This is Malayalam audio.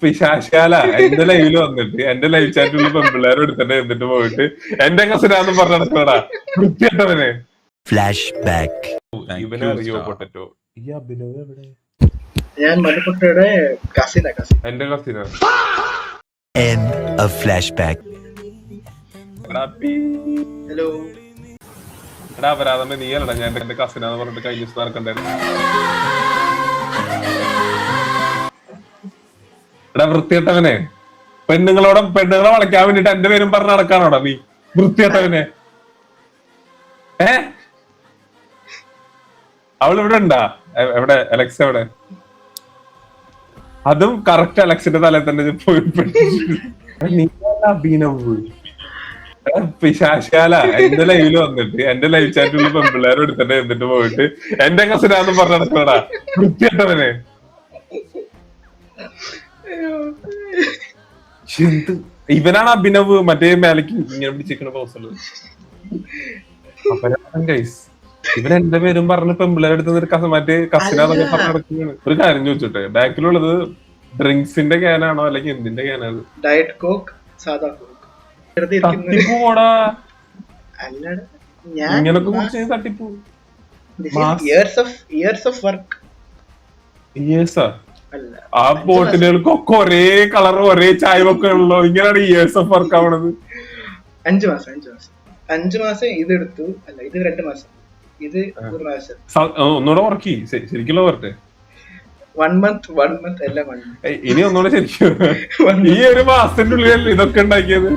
പിശാശാല എന്റെ ലൈവില് വന്നിട്ട് എന്റെ ലൈവ് ചാറ്റിലുള്ള പെൺപിള്ളേരും എടുത്തിട്ട് എന്നിട്ട് പോയിട്ട് എന്റെ കസിനാന്നും പറഞ്ഞ നടക്കണടാ വൃത്തിയായിട്ടവനെ. Flash back. ഇവനെ അറിയോ പൊട്ടറ്റോ? ഈ അഭിനവ് എവിടെ? ഞാൻ മലപ്പുറയുടെ കസിനാ. എന്റെ കസിനാ. End of flashback. ഹലോ എടാ അപരാധമേ നീ അല്ലടാ ഞാൻ എന്റെ കസിനാന്ന് പറഞ്ഞിട്ട് കഴിഞ്ഞ ദിവസം നടക്കണ്ടായിരുന്നു. എടാ വൃത്തിയിട്ടവനെ പെണ്ണുങ്ങളെ വളയ്ക്കാൻ വേണ്ടിട്ട് എന്റെ പേരും പറഞ്ഞ് നടക്കാനോടാ നീ വൃത്തിയിട്ടവനെ? അവളിവിടെ ഉണ്ടാ? എവിടെ അലക്സ് എവിടെ? അതും കറക്റ്റ് അലക്സിന്റെ തലയിൽ തന്നെ പോയി അഭിനവ് പിശാശാല എന്റെ ലൈവില് വന്നിട്ട് എന്റെ ലൈവ് ചാറ്റിലുള്ള പെൺപിള്ളേരും എടുത്തിട്ട് എന്നിട്ട് പോയിട്ട് എന്റെ കസിനാന്നും പറഞ്ഞ നടക്കണടാ വൃത്തിയിട്ടവനെ. ഇവനാണ് അഭിനവ് മറ്റേ മേലക്ക് ഇങ്ങനെ പിടിച്ചിരിക്കണ പോസ്റ്റല്. അപരാധം ഗൈസ്. ഇവൻ എന്റെ പേരും പറഞ്ഞ് പെമ്പിള്ളേരെടുത്ത് മറ്റേ കസിനാന്നൊക്കെ പറഞ്ഞ് നടക്കുന്നതാണ്. ഒരു കാര്യം ചോദിച്ചോട്ടെ, ബാക്കിലുള്ളത് ഡ്രിങ്ക്സിന്റെ ക്യാനാണോ അല്ലെങ്കിൽ എന്തിന്റെ ക്യാനാണ്? ഡയറ്റ് കോക്ക്, സാധാ കോക്ക്. തട്ടിപ്പോടാ ഇങ്ങനൊക്കെ കുറിച്ച് തട്ടിപ്പോ. ആ ബോട്ടിലുകൾക്കൊക്കെ ഒരേ കളർ ഒരേ ചായവൊക്കെ ഉള്ളോ? ഇങ്ങനെയാണ് ഇയേഴ്സ് ഓഫ് വർക്ക് ആവണത്. 5 മാസം ഇതെടുത്തു. അല്ല ഇത് 2 മാസം. ഇത് ഒരു പ്രാവശ്യം ഒന്നുകൂടെ വർക്ക് ശരിക്കുള്ള വരട്ടെ. 1 month എല്ലാം. ഇനി ഒന്നുകൂടെ ശരിക്കും ഈ ഒരു മാസത്തിന്റെ ഉള്ളിലല്ലേ ഇതൊക്കെ ഉണ്ടാക്കിയത്?